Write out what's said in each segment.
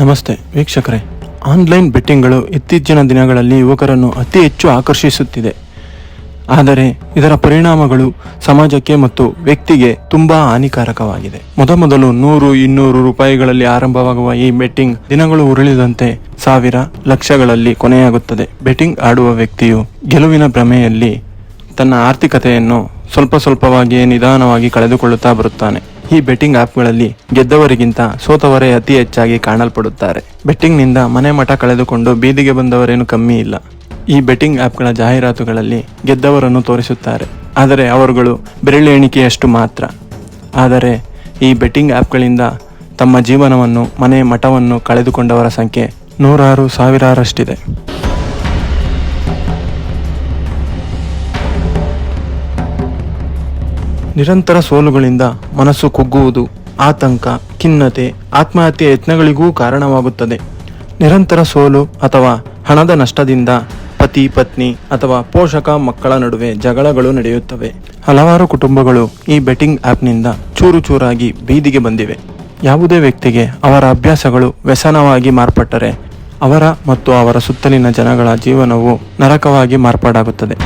ನಮಸ್ತೆ ವೀಕ್ಷಕರೇ, ಆನ್ಲೈನ್ ಬೆಟ್ಟಿಂಗ್ಗಳು ಇತ್ತೀಚಿನ ದಿನಗಳಲ್ಲಿ ಯುವಕರನ್ನು ಅತಿ ಹೆಚ್ಚು ಆಕರ್ಷಿಸುತ್ತಿದೆ. ಆದರೆ ಇದರ ಪರಿಣಾಮಗಳು ಸಮಾಜಕ್ಕೆ ಮತ್ತು ವ್ಯಕ್ತಿಗೆ ತುಂಬಾ ಹಾನಿಕಾರಕವಾಗಿದೆ. ಮೊದಲು 100-200 ರೂಪಾಯಿಗಳಲ್ಲಿ ಆರಂಭವಾಗುವ ಈ ಬೆಟ್ಟಿಂಗ್ ದಿನಗಳು ಉರುಳಿದಂತೆ ಸಾವಿರ ಲಕ್ಷಗಳಲ್ಲಿ ಕೊನೆಯಾಗುತ್ತದೆ. ಬೆಟ್ಟಿಂಗ್ ಆಡುವ ವ್ಯಕ್ತಿಯು ಗೆಲುವಿನ ಭ್ರಮೆಯಲ್ಲಿ ತನ್ನ ಆರ್ಥಿಕತೆಯನ್ನು ಸ್ವಲ್ಪವಾಗಿಯೇ ನಿಧಾನವಾಗಿ ಕಳೆದುಕೊಳ್ಳುತ್ತಾ ಬರುತ್ತಾನೆ. ಈ ಬೆಟ್ಟಿಂಗ್ ಆ್ಯಪ್ಗಳಲ್ಲಿ ಗೆದ್ದವರಿಗಿಂತ ಸೋತವರೇ ಅತಿ ಹೆಚ್ಚಾಗಿ ಕಾಣಲ್ಪಡುತ್ತಾರೆ. ಬೆಟ್ಟಿಂಗ್ನಿಂದ ಮನೆ ಮಠ ಕಳೆದುಕೊಂಡು ಬೀದಿಗೆ ಬಂದವರೇನು ಕಮ್ಮಿ ಇಲ್ಲ. ಈ ಬೆಟ್ಟಿಂಗ್ ಆ್ಯಪ್ಗಳ ಜಾಹೀರಾತುಗಳಲ್ಲಿ ಗೆದ್ದವರನ್ನು ತೋರಿಸುತ್ತಾರೆ, ಆದರೆ ಅವರುಗಳು ಬೆರಳು ಎಣಿಕೆಯಷ್ಟು ಮಾತ್ರ. ಆದರೆ ಈ ಬೆಟ್ಟಿಂಗ್ ಆ್ಯಪ್ಗಳಿಂದ ತಮ್ಮ ಜೀವನವನ್ನು, ಮನೆ ಮಠವನ್ನು ಕಳೆದುಕೊಂಡವರ ಸಂಖ್ಯೆ ನೂರಾರು ಸಾವಿರಾರಷ್ಟಿದೆ. ನಿರಂತರ ಸೋಲುಗಳಿಂದ ಮನಸ್ಸು ಕುಗ್ಗುವುದು, ಆತಂಕ, ಖಿನ್ನತೆ, ಆತ್ಮಹತ್ಯೆ ಯತ್ನಗಳಿಗೂ ಕಾರಣವಾಗುತ್ತದೆ. ನಿರಂತರ ಸೋಲು ಅಥವಾ ಹಣದ ನಷ್ಟದಿಂದ ಪತಿ ಪತ್ನಿ ಅಥವಾ ಪೋಷಕ ಮಕ್ಕಳ ನಡುವೆ ಜಗಳಗಳು ನಡೆಯುತ್ತವೆ. ಹಲವಾರು ಕುಟುಂಬಗಳು ಈ ಬೆಟ್ಟಿಂಗ್ ಆ್ಯಪ್ನಿಂದ ಚೂರು ಚೂರಾಗಿ ಬೀದಿಗೆ ಬಂದಿವೆ. ಯಾವುದೇ ವ್ಯಕ್ತಿಗೆ ಅವರ ಅಭ್ಯಾಸಗಳು ವ್ಯಸನವಾಗಿ ಮಾರ್ಪಟ್ಟರೆ ಅವರ ಮತ್ತು ಅವರ ಸುತ್ತಲಿನ ಜನಗಳ ಜೀವನವು ನರಕವಾಗಿ ಮಾರ್ಪಾಡಾಗುತ್ತದೆ.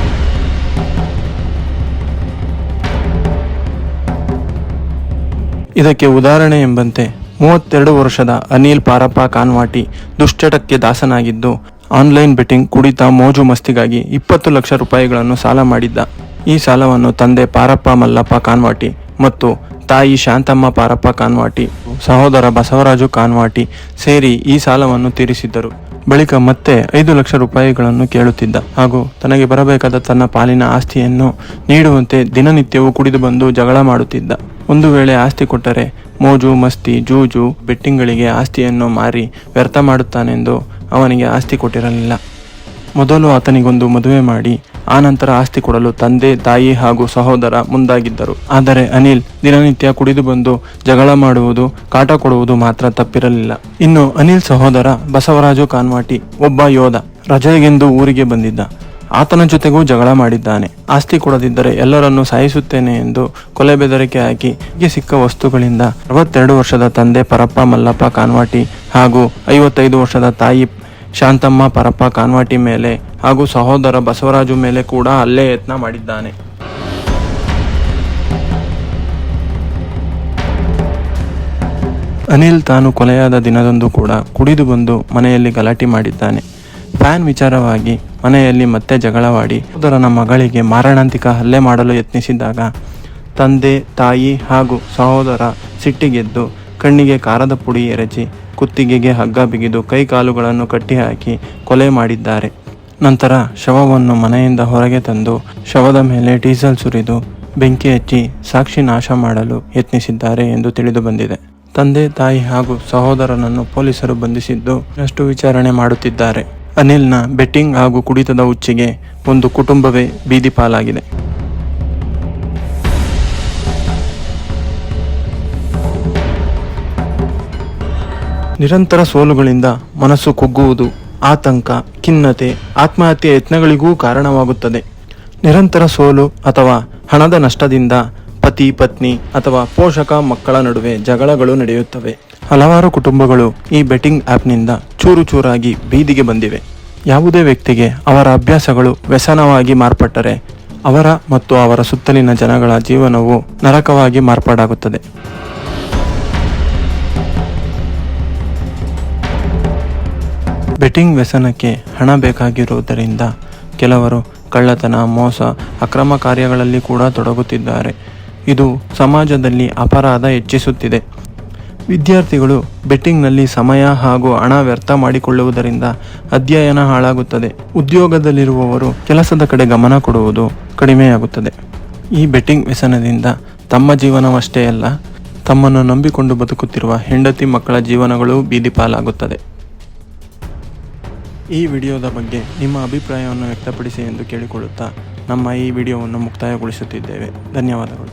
ಇದಕ್ಕೆ ಉದಾಹರಣೆ ಎಂಬಂತೆ 32 ವರ್ಷದ ಅನಿಲ್ ಪಾರಪ್ಪ ಕಾನ್ವಾಟಿ ದುಶ್ಚಟಕ್ಕೆ ದಾಸನಾಗಿದ್ದು ಆನ್ಲೈನ್ ಬೆಟ್ಟಿಂಗ್, ಕುಡಿತ, ಮೋಜು ಮಸ್ತಿಗಾಗಿ 20 ಲಕ್ಷ ರೂಪಾಯಿಗಳನ್ನು ಸಾಲ ಮಾಡಿದ್ದ. ಈ ಸಾಲವನ್ನು ತಂದೆ ಪಾರಪ್ಪ ಮಲ್ಲಪ್ಪ ಕಾನ್ವಾಟಿ ಮತ್ತು ತಾಯಿ ಶಾಂತಮ್ಮ ಪಾರಪ್ಪ ಕಾನ್ವಾಟಿ, ಸಹೋದರ ಬಸವರಾಜು ಕಾನ್ವಾಟಿ ಸೇರಿ ಈ ಸಾಲವನ್ನು ತೀರಿಸಿದ್ದರು. ಬಳಿಕ ಮತ್ತೆ 5 ಲಕ್ಷ ರೂಪಾಯಿಗಳನ್ನು ಕೇಳುತ್ತಿದ್ದ ಹಾಗೂ ತನಗೆ ಬರಬೇಕಾದ ತನ್ನ ಪಾಲಿನ ಆಸ್ತಿಯನ್ನು ನೀಡುವಂತೆ ದಿನನಿತ್ಯವೂ ಕುಡಿದು ಬಂದು ಜಗಳ ಮಾಡುತ್ತಿದ್ದ. ಒಂದು ವೇಳೆ ಆಸ್ತಿ ಕೊಟ್ಟರೆ ಮೋಜು ಮಸ್ತಿ, ಜೂಜು, ಬೆಟ್ಟಿಂಗ್ಗಳಿಗೆ ಆಸ್ತಿಯನ್ನು ಮಾರಿ ವ್ಯರ್ಥ ಮಾಡುತ್ತಾನೆಂದು ಅವನಿಗೆ ಆಸ್ತಿ ಕೊಟ್ಟಿರಲಿಲ್ಲ. ಮೊದಲು ಆತನಿಗೊಂದು ಮದುವೆ ಮಾಡಿ ಆನಂತರ ಆಸ್ತಿ ಕೊಡಲು ತಂದೆ, ತಾಯಿ ಹಾಗೂ ಸಹೋದರ ಮುಂದಾಗಿದ್ದರು. ಆದರೆ ಅನಿಲ್ ದಿನನಿತ್ಯ ಕುಡಿದು ಬಂದು ಜಗಳ ಮಾಡುವುದು, ಕಾಟ ಕೊಡುವುದು ಮಾತ್ರ ತಪ್ಪಿರಲಿಲ್ಲ. ಇನ್ನು ಅನಿಲ್ ಸಹೋದರ ಬಸವರಾಜು ಕಾನ್ವಾಟಿ ಒಬ್ಬ ಯೋಧ. ರಜೆಗೆಂದು ಊರಿಗೆ ಬಂದಿದ್ದ. ಆತನ ಜೊತೆಗೂ ಜಗಳ ಮಾಡಿದ್ದಾನೆ. ಆಸ್ತಿ ಕೊಡದಿದ್ದರೆ ಎಲ್ಲರನ್ನೂ ಸಾಯಿಸುತ್ತೇನೆ ಎಂದು ಕೊಲೆ ಬೆದರಿಕೆ ಹಾಕಿ ಸಿಕ್ಕ ವಸ್ತುಗಳಿಂದ 62 ವರ್ಷದ ತಂದೆ ಪರಪ್ಪ ಮಲ್ಲಪ್ಪ ಕಾನ್ವಾಟಿ ಹಾಗೂ 55 ವರ್ಷದ ತಾಯಿ ಶಾಂತಮ್ಮ ಪರಪ್ಪ ಕಾನ್ವಾಟಿ ಮೇಲೆ ಹಾಗೂ ಸಹೋದರ ಬಸವರಾಜು ಮೇಲೆ ಕೂಡ ಹಲ್ಲೆ ಯತ್ನ ಮಾಡಿದ್ದಾನೆ. ಅನಿಲ್ ತಾನು ಕೊಲೆಯಾದ ದಿನದಂದು ಕೂಡ ಕುಡಿದು ಬಂದು ಮನೆಯಲ್ಲಿ ಗಲಾಟೆ ಮಾಡಿದ್ದಾನೆ. ಫ್ಯಾನ್ ವಿಚಾರವಾಗಿ ಮನೆಯಲ್ಲಿ ಮತ್ತೆ ಜಗಳವಾಡಿ ಸಹೋದರನ ಮಗಳಿಗೆ ಮಾರಣಾಂತಿಕ ಹಲ್ಲೆ ಮಾಡಲು ಯತ್ನಿಸಿದಾಗ ತಂದೆ, ತಾಯಿ ಹಾಗೂ ಸಹೋದರ ಸಿಟ್ಟಿಗೆದ್ದು ಕಣ್ಣಿಗೆ ಕಾರದ ಪುಡಿ ಎರಚಿ ಕುತ್ತಿಗೆಗೆ ಹಗ್ಗ ಬಿಗಿದು ಕೈ ಕಾಲುಗಳನ್ನು ಕಟ್ಟಿಹಾಕಿ ಕೊಲೆ ಮಾಡಿದ್ದಾರೆ. ನಂತರ ಶವವನ್ನು ಮನೆಯಿಂದ ಹೊರಗೆ ತಂದು ಶವದ ಮೇಲೆ ಡೀಸೆಲ್ ಸುರಿದು ಬೆಂಕಿ ಹಚ್ಚಿ ಸಾಕ್ಷಿ ನಾಶ ಮಾಡಲು ಯತ್ನಿಸಿದ್ದಾರೆ ಎಂದು ತಿಳಿದು ಬಂದಿದೆ. ತಂದೆ, ತಾಯಿ ಹಾಗೂ ಸಹೋದರನನ್ನು ಪೊಲೀಸರು ಬಂಧಿಸಿದ್ದು ಇನ್ನಷ್ಟು ವಿಚಾರಣೆ ಮಾಡುತ್ತಿದ್ದಾರೆ. ಅನಿಲ್ನ ಬೆಟ್ಟಿಂಗ್ ಹಾಗೂ ಕುಡಿತದ ಹುಚ್ಚಿಗೆ ಒಂದು ಕುಟುಂಬವೇ ಬೀದಿ ಪಾಲಾಗಿದೆ. ನಿರಂತರ ಸೋಲುಗಳಿಂದ ಮನಸ್ಸು ಕುಗ್ಗುವುದು, ಆತಂಕ, ಖಿನ್ನತೆ, ಆತ್ಮಹತ್ಯೆ ಯತ್ನಗಳಿಗೂ ಕಾರಣವಾಗುತ್ತದೆ. ನಿರಂತರ ಸೋಲು ಅಥವಾ ಹಣದ ನಷ್ಟದಿಂದ ಪತಿ ಪತ್ನಿ ಅಥವಾ ಪೋಷಕ ಮಕ್ಕಳ ನಡುವೆ ಜಗಳಗಳು ನಡೆಯುತ್ತವೆ. ಹಲವಾರು ಕುಟುಂಬಗಳು ಈ ಬೆಟ್ಟಿಂಗ್ ಆ್ಯಪ್ನಿಂದ ಚೂರು ಚೂರಾಗಿ ಬೀದಿಗೆ ಬಂದಿವೆ. ಯಾವುದೇ ವ್ಯಕ್ತಿಗೆ ಅವರ ಅಭ್ಯಾಸಗಳು ವ್ಯಸನವಾಗಿ ಮಾರ್ಪಟ್ಟರೆ ಅವರ ಮತ್ತು ಅವರ ಸುತ್ತಲಿನ ಜನಗಳ ಜೀವನವು ನರಕವಾಗಿ ಮಾರ್ಪಾಡಾಗುತ್ತದೆ. ಬೆಟ್ಟಿಂಗ್ ವ್ಯಸನಕ್ಕೆ ಹಣ ಬೇಕಾಗಿರುವುದರಿಂದ ಕೆಲವರು ಕಳ್ಳತನ, ಮೋಸ, ಅಕ್ರಮ ಕಾರ್ಯಗಳಲ್ಲಿ ಕೂಡ ತೊಡಗುತ್ತಿದ್ದಾರೆ. ಇದು ಸಮಾಜದಲ್ಲಿ ಅಪರಾಧ ಹೆಚ್ಚಿಸುತ್ತಿದೆ. ವಿದ್ಯಾರ್ಥಿಗಳು ಬೆಟ್ಟಿಂಗ್ನಲ್ಲಿ ಸಮಯ ಹಾಗೂ ಹಣ ವ್ಯರ್ಥ ಮಾಡಿಕೊಳ್ಳುವುದರಿಂದ ಅಧ್ಯಯನ ಹಾಳಾಗುತ್ತದೆ. ಉದ್ಯೋಗದಲ್ಲಿರುವವರು ಕೆಲಸದ ಕಡೆ ಗಮನ ಕೊಡುವುದು ಕಡಿಮೆಯಾಗುತ್ತದೆ. ಈ ಬೆಟ್ಟಿಂಗ್ ವ್ಯಸನದಿಂದ ತಮ್ಮ ಜೀವನವಷ್ಟೇ ಅಲ್ಲ, ತಮ್ಮನ್ನು ನಂಬಿಕೊಂಡು ಬದುಕುತ್ತಿರುವ ಹೆಂಡತಿ ಮಕ್ಕಳ ಜೀವನಗಳು ಬೀದಿ ಪಾಲಾಗುತ್ತದೆ. ಈ ವಿಡಿಯೋದ ಬಗ್ಗೆ ನಿಮ್ಮ ಅಭಿಪ್ರಾಯವನ್ನು ವ್ಯಕ್ತಪಡಿಸಿ ಎಂದು ಕೇಳಿಕೊಳ್ಳುತ್ತಾ ನಮ್ಮ ಈ ವಿಡಿಯೋವನ್ನು ಮುಕ್ತಾಯಗೊಳಿಸುತ್ತಿದ್ದೇವೆ. ಧನ್ಯವಾದಗಳು.